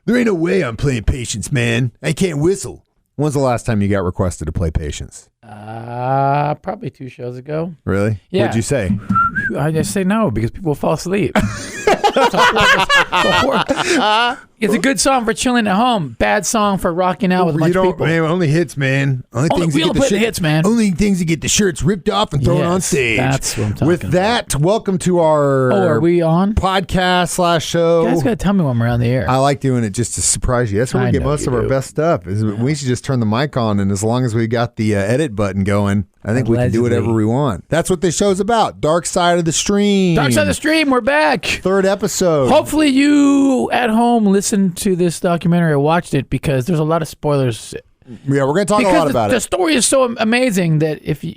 There ain't no way I'm playing Patience, man. I can't whistle. When's the last time you got requested to play Patience? Probably 2 shows ago. Really? Yeah. What'd you say? I just say no because people fall asleep. It's a good song for chilling at home. Bad song for rocking out with a bunch of people. Man, only hits, man. Only things we'll play the hits, man. Only things that get the shirts ripped off and thrown on stage. That's what I'm talking With that, welcome to our are we on? podcast/show. You guys got to tell me when we're on the air. I like doing it just to surprise you. That's where we get most of our best stuff. We should just turn the mic on, and as long as we got the edit button going, I think we can do whatever we want. That's what this show's about. Dark Side of the Stream. Dark Side of the Stream, we're back. 3rd episode. Hopefully you at home listened to this documentary or watched it because there's a lot of spoilers. Yeah, we're going to talk a lot about it. The story is so amazing that if you...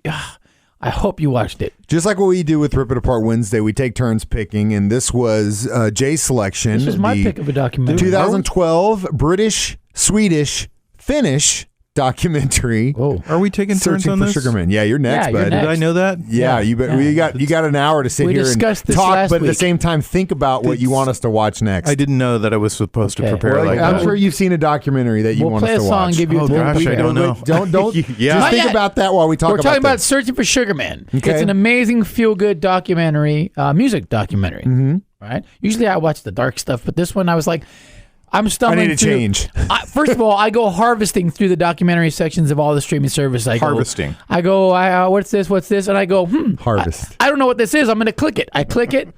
I hope you watched it. Just like what we do with Rip It Apart Wednesday, we take turns picking, and this was Jay's selection. This was my pick of a documentary. 2012 British, Swedish, Finnish documentary. Oh, are we taking turns on this? Sugarman. Yeah, you're next, bud. Did I know that? Yeah, you got an hour to sit here and talk, but at the same time think about what you want us to watch next. I didn't know that I was supposed to prepare like that. I'm sure you've seen a documentary that you want us to watch. We'll play a song, give you a gosh, I don't know. Don't. Just think about that while we talk about this. We're talking about Searching for Sugarman. Okay. It's an amazing feel-good documentary, music documentary. Mm-hmm. Right? Usually I watch the dark stuff, but this one I was like, I'm stumbling I need to change. First of all, I go harvesting through the documentary sections of all the streaming services. I go, what's this? And I go, Harvest. I don't know what this is. I'm going to click it. I click it.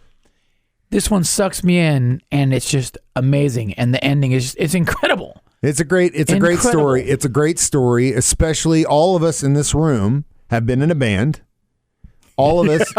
This one sucks me in, and it's just amazing. And the ending it's incredible. It's a great story. It's a great story, especially all of us in this room have been in a band. All of us,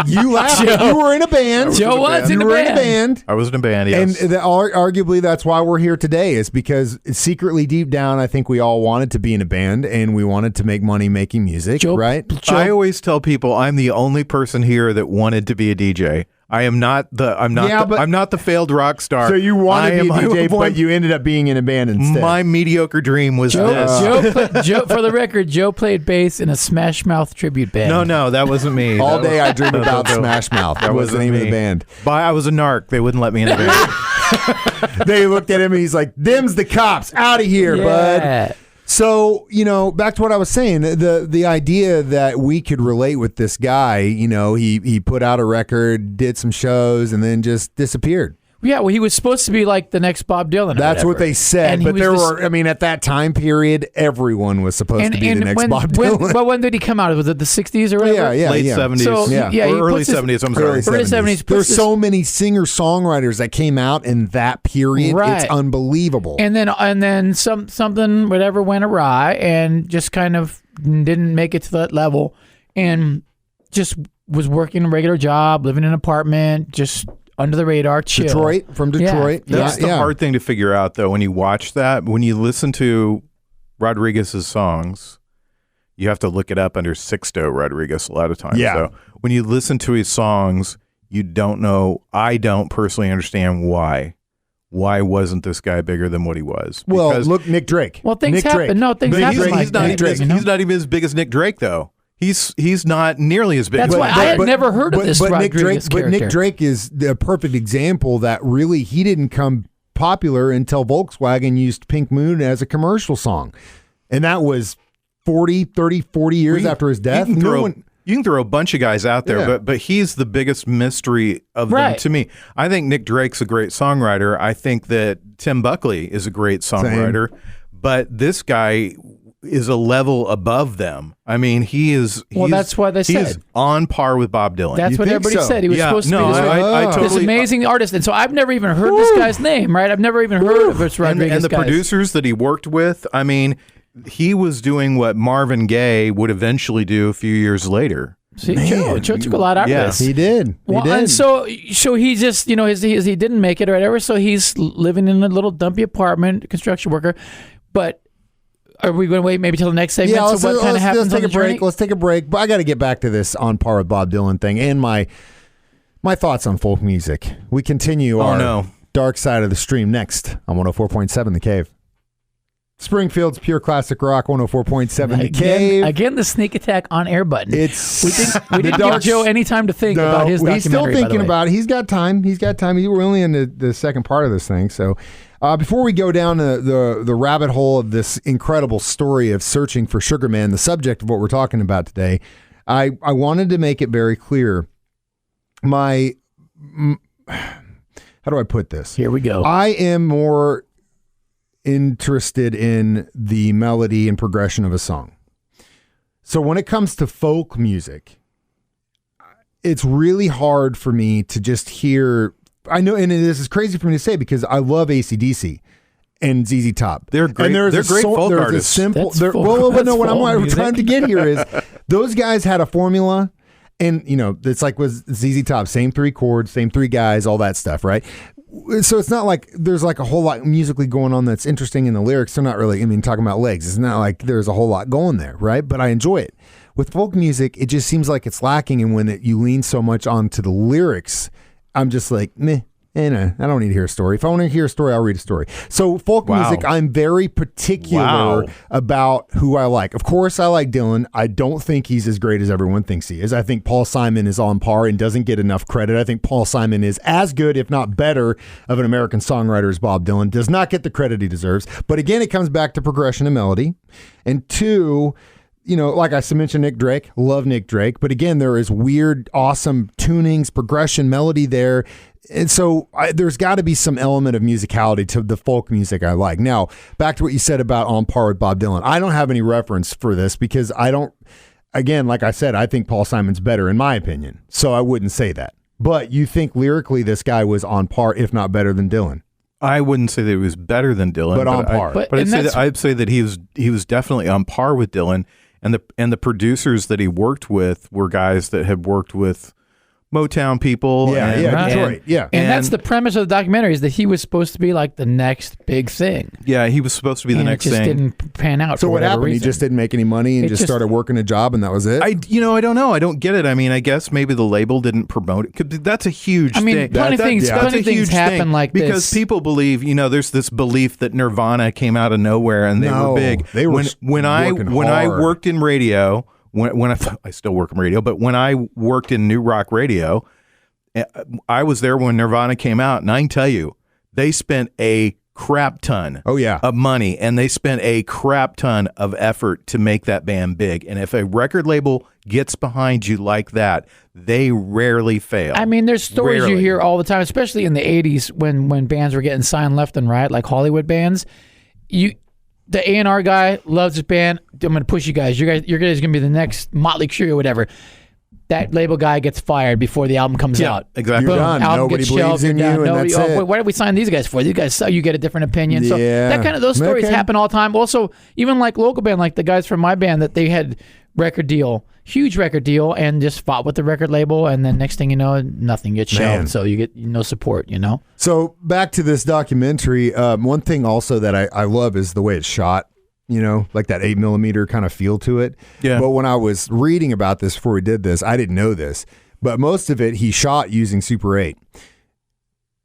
you laughed. You were in a band. Joe was in a band. I was in a band, yes. And arguably that's why we're here today is because secretly deep down, I think we all wanted to be in a band and we wanted to make money making music, right? I always tell people I'm the only person here that wanted to be a DJ. I'm not the failed rock star. So you wanted to be a DJ, but you ended up being in a band instead. My mediocre dream was this. Joe, for the record, Joe played bass in a Smash Mouth tribute band. No, that wasn't me. All day I dream about Smash Mouth. That was the name of the band. I was a narc. They wouldn't let me in the band. They looked at him and he's like, "Them's the cops. Out of here, bud." So, back to what I was saying, the idea that we could relate with this guy, he put out a record, did some shows, and then just disappeared. Yeah, well, he was supposed to be like the next Bob Dylan. That's what they said. But at that time period, everyone was supposed to be the next Bob Dylan. But when did he come out? Was it the 60s or whatever? Yeah. Late 70s. So, or early 70s, I'm sorry. Early 70s. There's so many singer-songwriters that came out in that period. Right. It's unbelievable. And then something, whatever, went awry and just kind of didn't make it to that level and just was working a regular job, living in an apartment, just under the radar, chill. From Detroit. Yeah. That's the hard thing to figure out, though, when you watch that. When you listen to Rodriguez's songs, you have to look it up under Sixto Rodriguez a lot of times. Yeah. So when you listen to his songs, you don't know. I don't personally understand why. Why wasn't this guy bigger than what he was? Well, look, Nick Drake. Well, things happen. No, things happen. He's not even as big as Nick Drake, though. He's not nearly as big. That's why I had never heard of this Rodriguez character. But Nick Drake is the perfect example that really he didn't come popular until Volkswagen used Pink Moon as a commercial song. And that was 40 years after his death. You can throw a bunch of guys out there, but he's the biggest mystery of them to me. I think Nick Drake's a great songwriter. I think that Tim Buckley is a great songwriter. But this guy is a level above them. I mean, that's why they said. He's on par with Bob Dylan. That's what everybody said. He was supposed to be this amazing artist. And so I've never even heard this guy's name, right? I've never even heard of this Rodriguez And the producers that he worked with, I mean, he was doing what Marvin Gaye would eventually do a few years later. See, Joe took a lot out of this. He did. And so he just, he didn't make it or whatever, so he's living in a little dumpy apartment, construction worker. But are we going to wait maybe till the next segment? Yeah, let's take a break. Let's take a break. But I got to get back to this on par with Bob Dylan thing and my thoughts on folk music. We continue our Dark Side of the Stream next on 104.7 The Cave. Springfield's Pure Classic Rock, 104.7 The Cave. Again, the sneak attack on air button. We didn't give Joe any time to think about his documentary. He's still thinking about it. He's got time. We're only in the second part of this thing. So Before we go down the rabbit hole of this incredible story of searching for Sugar Man, the subject of what we're talking about today, I wanted to make it very clear. How do I put this? Here we go. I am more interested in the melody and progression of a song. So when it comes to folk music, it's really hard for me to just hear. I know, and this is crazy for me to say because I love AC/DC and ZZ Top. They're great. They're great folk artists. What I'm trying to get here is those guys had a formula, and it's like was ZZ Top, same 3 chords, same 3 guys, all that stuff, right? So it's not like there's like a whole lot musically going on that's interesting in the lyrics. They're not really, talking about legs. It's not like there's a whole lot going there, right? But I enjoy it. With folk music, it just seems like it's lacking. And when you lean so much onto the lyrics, I'm just like, meh. I don't need to hear a story. If I want to hear a story, I'll read a story. So folk music, I'm very particular about who I like. Of course, I like Dylan. I don't think he's as great as everyone thinks he is. I think Paul Simon is on par and doesn't get enough credit. I think Paul Simon is as good, if not better, of an American songwriter as Bob Dylan. Does not get the credit he deserves. But again, it comes back to progression and melody. And 2, like I mentioned, Nick Drake, love Nick Drake. But again, there is weird, awesome tunings, progression, melody there. And so there's got to be some element of musicality to the folk music I like. Now, back to what you said about On Par with Bob Dylan. I don't have any reference for this because again, like I said, I think Paul Simon's better in my opinion. So I wouldn't say that. But you think lyrically this guy was on par, if not better than Dylan? I wouldn't say that he was better than Dylan. But on par. But I'd say that he was definitely on par with Dylan. And the producers that he worked with were guys that had worked with Motown people. Detroit. And that's the premise of the documentary, is that he was supposed to be like the next big thing. Yeah, he was supposed to be the next thing. It just didn't pan out. So what happened? Reason. He just didn't make any money and just started working a job, and that was it? I don't know. I don't get it. I guess maybe the label didn't promote it. That's a huge thing. Plenty of things happen like this. Because people believe, there's this belief that Nirvana came out of nowhere and they were big. They were when I worked in radio, when I still work in radio, but when I worked in New Rock Radio, I was there when Nirvana came out, and I can tell you, they spent a crap ton of money, and they spent a crap ton of effort to make that band big. And if a record label gets behind you like that, they rarely fail. There's stories you hear all the time, especially in the 80s when bands were getting signed left and right, like Hollywood bands. The A&R guy loves this band. I'm going to push you guys. Your guys are going to be the next Motley Crue or whatever. That label guy gets fired before the album comes out. Exactly. You're done. Album Nobody gets believes shelved, in you, and that's it. Why did we sign these guys for? These guys suck. You get a different opinion. So those stories happen all the time. Also, even like local band, like the guys from my band, that they had huge record deal, and just fought with the record label, and then next thing you know, nothing gets shelved. So you get no support. So back to this documentary. One thing also that I love is the way it's shot. Like that 8mm kind of feel to it. Yeah. But when I was reading about this before we did this, I didn't know this, but most of it he shot using Super 8.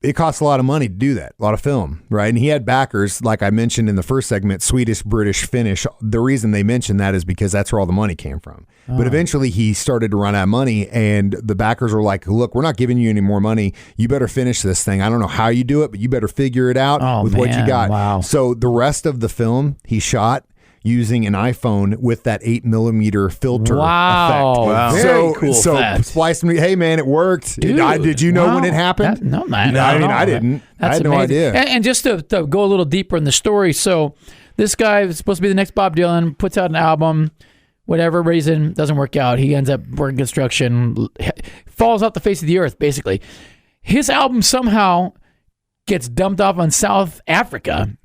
It costs a lot of money to do that, a lot of film, right? And he had backers, like I mentioned in the first segment, Swedish, British, Finnish. The reason they mentioned that is because that's where all the money came from. But eventually he started to run out of money, and the backers were like, look, we're not giving you any more money. You better finish this thing. I don't know how you do it, but you better figure it out what you got. Wow. So the rest of the film he shot using an iPhone with that 8mm filter effect. Wow. Very cool. So spliced me. Hey man, it worked. Did you know when it happened? No, man. I didn't. I had no idea. And just to go a little deeper in the story, so this guy is supposed to be the next Bob Dylan, puts out an album, whatever reason, doesn't work out. He ends up working construction, falls off the face of the earth, basically. His album somehow gets dumped off on South Africa.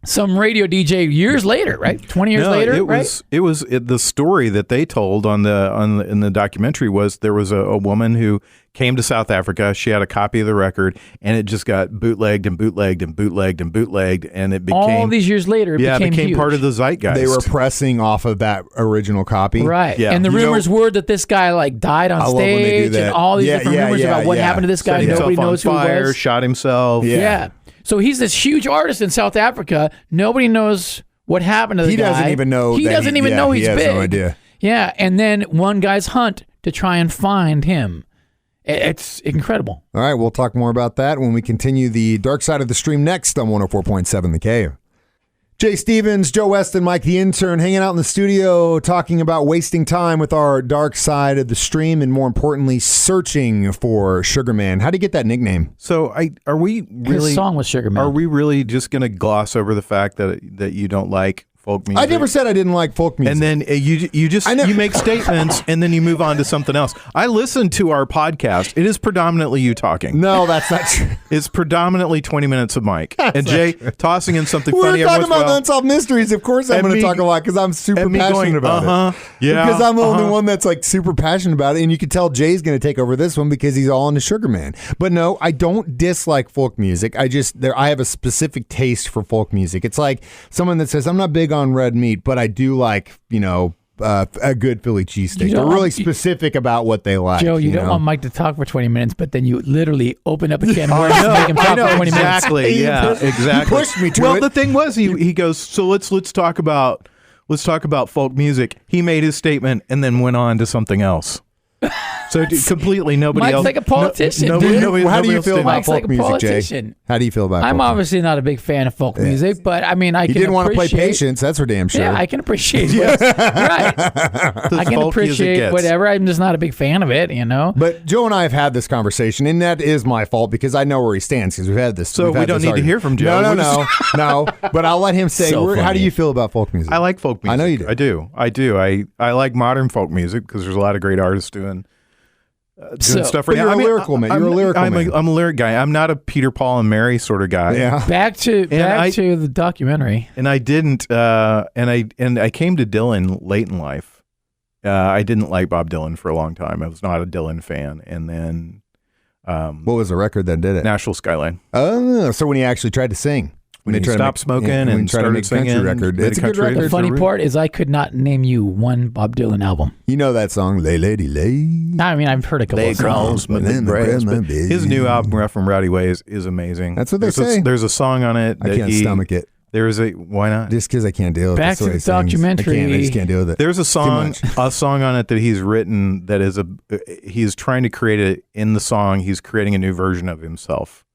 Some radio DJ years later, right? 20 years later, it was the story that they told in the documentary was there was a woman who came to South Africa. She had a copy of the record, and it just got bootlegged and bootlegged and bootlegged and bootlegged, and it became all these years later. It became part of the zeitgeist. They were pressing off of that original copy, right? Yeah. And the rumors were that this guy died on stage, and all these different rumors about what happened to this guy. Nobody knows who he was. Shot himself. Yeah. So he's this huge artist in South Africa. Nobody knows what happened to the guy. He doesn't even know. He doesn't even know he's big. He has no idea. Yeah, and then one guy's hunt to try and find him. It's incredible. All right, we'll talk more about that when we continue the Dark Side of the Stream next on 104.7 The Cave. Jay Stevens, Joe Westen, Mike the Intern, hanging out in the studio talking about wasting time with our Dark Side of the Stream and, more importantly, searching for Sugar Man. How do you get that nickname? So are we really... His song was Sugar Man. Are we really just going to gloss over the fact that you don't like folk music? I never said I didn't like folk music. And then you make statements and then you move on to something else. I listened to our podcast. It is predominantly you talking. No, that's not true. It's predominantly 20 minutes of Mike and Jay tossing in something funny. We're talking about Unsolved Mysteries. Of course I'm going to talk a lot because I'm super passionate about it. Yeah. Because I'm the only one that's like super passionate about it. And you can tell Jay's going to take over this one because he's all into Sugar Man. But no, I don't dislike folk music. I have a specific taste for folk music. It's like someone that says, I'm not big on red meat, but I do like, a good Philly cheesesteak. They're really specific about what they like. Joe, you don't want Mike to talk for 20 minutes, but then you literally open up a can of worms and make him talk for 20 minutes. Exactly. Yeah, exactly. He pushed me to it. Well, the thing was, he goes, so let's talk about folk music. He made his statement and then went on to something else. So completely nobody Mike's else. like a politician. How do you feel about folk music, Jay? How do you feel about? I'm obviously not a big fan of folk music, but I mean, you didn't want to play Patience. That's for damn sure. Yeah, I can appreciate it. Right. I can appreciate whatever. I'm just not a big fan of it, But Joe and I have had this conversation, and that is my fault because I know where he stands because we've had this. So we don't need to hear from Joe. No. But I'll let him say. How do you feel about folk music? I like folk music. I know you do. I do. I like modern folk music because there's a lot of great artists doing stuff right now. You're a lyrical man. You're a lyrical man. I'm a lyric guy. I'm not a Peter, Paul, and Mary sort of guy. Yeah. Back to the documentary. And I didn't. And I came to Dylan late in life. I didn't like Bob Dylan for a long time. I was not a Dylan fan. And then, what was the record that did it? Nashville Skyline. Oh, so when he actually tried to sing. When he stopped smoking and started singing, country record. It's a good record. The funny part is I could not name you one Bob Dylan album. You know that song, Lay Lady Lay? I mean, I've heard a couple of songs. His new album, Rough and Rowdy Ways, is amazing. That's what they say. There's a song on it that I can't stomach it. Why not? Just because I can't deal with it. Back to the documentary. I just can't deal with it. There's a song on it that he's written that is he's trying to create it in the song. He's creating a new version of himself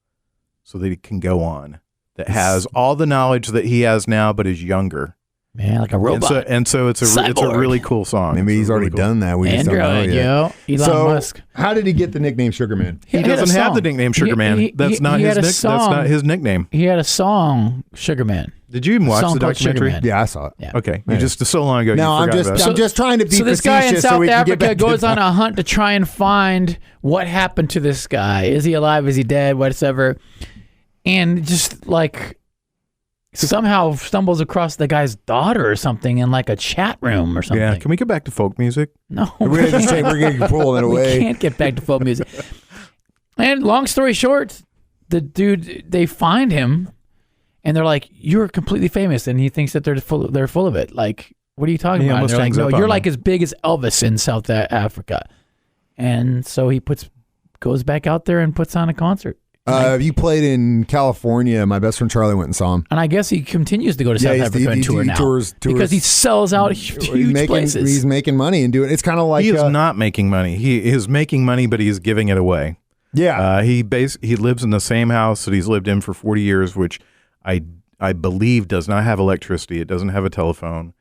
so that he can go on. That has all the knowledge that he has now, but is younger. Man, like a robot. And so it's a really cool song. Maybe he's already done that. We just don't know yet. Elon Musk. How did he get the nickname Sugar Man? He doesn't have the nickname Sugar Man. That's not his nickname. He had a song, Sugar Man. Did you even watch the documentary? Yeah, I saw it. Yeah. Okay, you just so long ago. No, I'm just trying to be. So this guy in South Africa goes on a hunt to try and find what happened to this guy. Is he alive? Is he dead? Whatever. And just like somehow stumbles across the guy's daughter or something in like a chat room or something. Yeah, can we get back to folk music? No, we're going to pull it away. We can't get back to folk music. And long story short, the dude, they find him, and they're like, "You're completely famous," and he thinks that they're full of it. Like, what are you talking about? And they're like, "No, you're like as big as Elvis in South Africa," and so he goes back out there and puts on a concert. You played in California. My best friend Charlie went and saw him. And I guess he continues to go to South Africa and tour now. Tours. Because he sells out huge places. He's making money and doing it. It's kind of like... He is not making money. He is making money, but he's giving it away. Yeah. He lives in the same house that he's lived in for 40 years, which I believe does not have electricity. It doesn't have a telephone.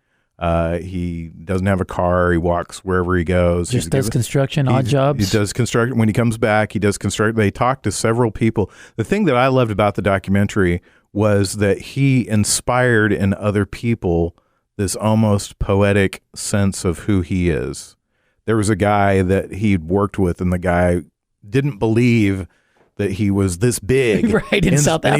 He doesn't have a car. He walks wherever he goes. Just does construction, odd jobs. He does construction. When he comes back, he does construction. They talk to several people. The thing that I loved about the documentary was that he inspired in other people this almost poetic sense of who he is. There was a guy that he'd worked with, and the guy didn't believe that he was this big, right, in South Africa. And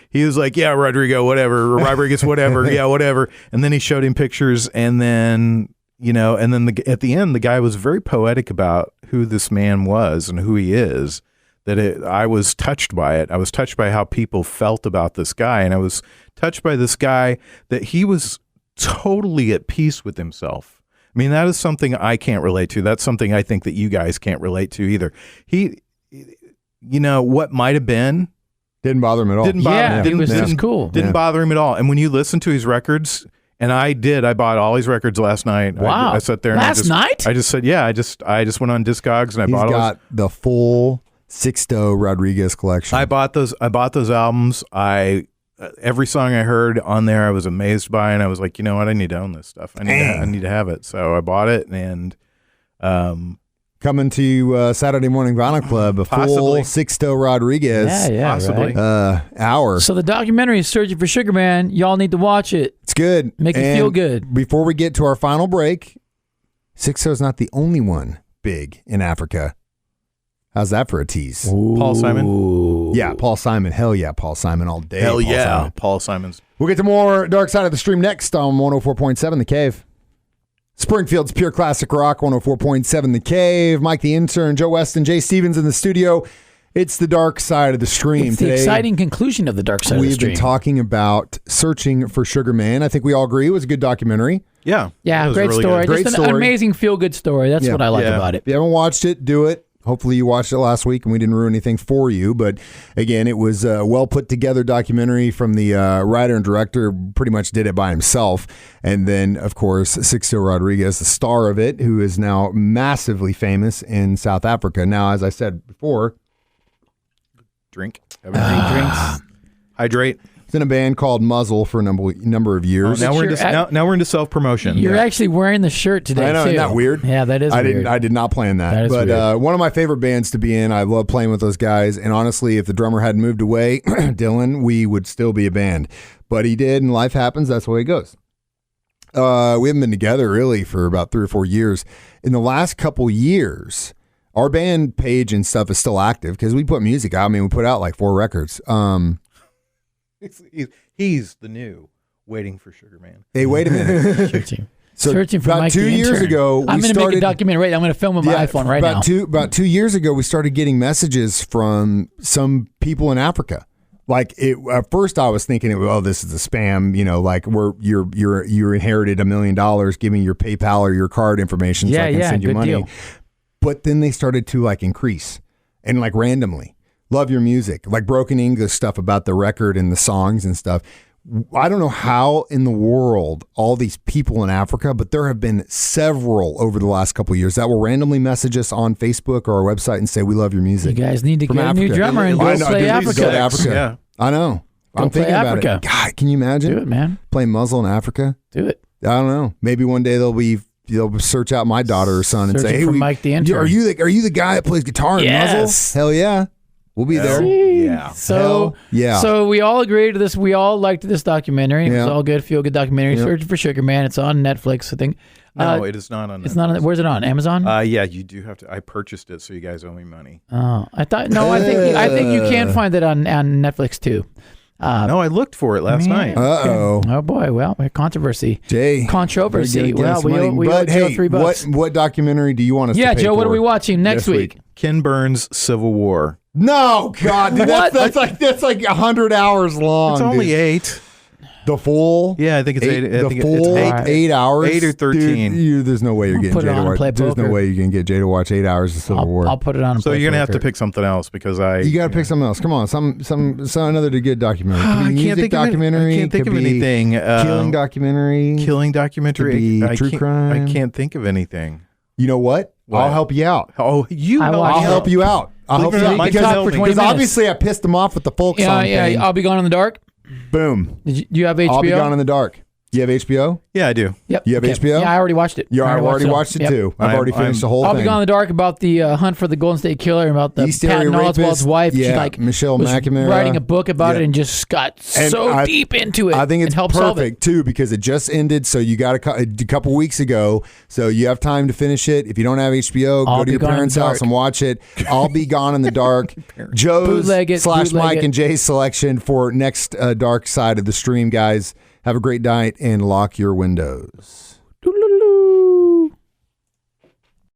he was like, yeah, Rodrigo, whatever, Rodriguez, whatever, yeah, whatever. And then he showed him pictures, and then at the end, the guy was very poetic about who this man was and who he is. I was touched by it. I was touched by how people felt about this guy, and I was touched by this guy that he was totally at peace with himself. I mean, that is something I can't relate to. That's something I think that you guys can't relate to either. What might have been didn't bother him at all. He was just cool. Didn't bother him at all. And when you listen to his records And I did. I bought all his records last night. Wow. I sat there and last night? I just said, yeah, I just went on Discogs and I bought He's got the full Sixto Rodriguez collection. I bought those albums. Every song I heard on there I was amazed by, and I was like, you know what, I need to own this stuff. I need to have it. So I bought it, and coming to Saturday Morning Vinyl Club, a full Sixto Rodriguez possibly hour. So the documentary is Searching for Sugar Man. Y'all need to watch it. It's good. Make it feel good. Before we get to our final break, Sixto's not the only one big in Africa. How's that for a tease? Ooh. Paul Simon? Yeah, Paul Simon. Hell yeah, Paul Simon all day. Hell yeah, Paul Simon's. We'll get to more Dark Side of the Stream next on 104.7 The Cave. Springfield's Pure Classic Rock, 104.7 The Cave. Mike the Intern, Joe Westen, Jay Stevens in the studio. It's the Dark Side of the Stream. It's the Today, exciting conclusion of the Dark Side of the Stream. We've been talking about Searching for Sugar Man. I think we all agree it was a good documentary. Yeah. Yeah, great really story. Great Just an story. amazing feel-good story. That's what I like about it. If you haven't watched it, do it. Hopefully you watched it last week and we didn't ruin anything for you. But again, it was a well put together documentary from the writer and director, pretty much did it by himself. And then, of course, Sixto Rodriguez, the star of it, who is now massively famous in South Africa. Now, as I said before, Drink. Drinks. Hydrate. in a band called Muzzle for a number of years. Now we're into self-promotion. You're actually wearing the shirt today, I know, too. isn't that weird? Yeah, that is weird. I did not plan that. That is but weird. One of my favorite bands to be in. I love playing with those guys. And honestly, if the drummer hadn't moved away, Dylan, we would still be a band. But he did, and life happens. That's the way it goes. We haven't been together really for about 3 or 4 years. In the last couple years, our band page and stuff is still active because we put music out. I mean, we put out like 4 records. He's the new Waiting for Sugar Man. Hey, wait a minute. Searching for about Mike 2 the years Intern. ago, I'm going to make a documentary. I'm going to film with my iPhone right now. About 2 years ago, we started getting messages from some people in Africa. Like at first, I was thinking, this is a spam. You know, like you inherited $1 million. Give me your PayPal or your card information so I can send you good money. deal. But then they started to like increase and like randomly. Love your music, like broken English stuff about the record and the songs and stuff. I don't know how in the world all these people in Africa, but there have been several over the last couple of years that will randomly message us on Facebook or our website and say, we love your music. You guys need to get a new drummer and go play Africa. Go to Africa. Yeah. I know. I'm thinking about it. God, can you imagine? Do it, man. Playing Muzzle in Africa? Do it. I don't know. Maybe one day they'll search out my daughter or son and say, "Hey, Mike the Intern. Are you the guy that plays guitar in Muzzle?" Hell yeah. We'll be there. Yeah. So we all agreed to this. We all liked this documentary. It was all good, feel good documentary. Yep. Searching for Sugar Man. It's on Netflix, I think. No, it is not on Netflix. It's not on. Where's it on? Amazon? Yeah, you do have to. I purchased it, so you guys owe me money. Oh, I thought. No, I think you can find it on Netflix too. No, I looked for it last night. Uh-oh. Oh boy. Well, controversy. Jay. Controversy. Well, we but owe Joe hey, $3. what documentary do you want us to pay Joe, what for are we watching next week? Ken Burns' Civil War. No, God, dude, that's like 100 hours long. It's only 8. The full? Yeah, I think it's 8. The full 8 hours? 8 or 13. Dude, there's no way you're getting Jay to watch. There's no poker. way you can get Jay to watch 8 hours of Civil War. I'll put it on. So you're gonna have to pick something else because You got to pick something else. Come on, some another good documentary. Could be I can't think documentary. I can't think could of be anything. Killing documentary. Killing documentary. Could be true crime. I can't think of anything. You know what? I'll help you out. Oh, I'll help you out. I'll help you out because obviously I pissed him off with the folk song thing. I'll Be Gone in the Dark. Boom. Do you have HBO? I'll Be Gone in the Dark. You have HBO? Yeah, I do. Yep. You have HBO? Yeah, I already watched it. I already watched it too. I've already finished the whole thing. I'll Be Gone in the Dark about the hunt for the Golden State Killer and about the Patton Oswalt's wife. Yeah, She Michelle was McNamara. writing a book about it and just got deep into it. I think it's helped solve perfect too because it just ended. So you got a couple weeks ago. So you have time to finish it. If you don't have HBO, go to your parents' house and watch it. I'll Be Gone in the Dark. Joe's / Mike and Jay's selection for next Dark Side of the Stream, guys. Have a great night and lock your windows.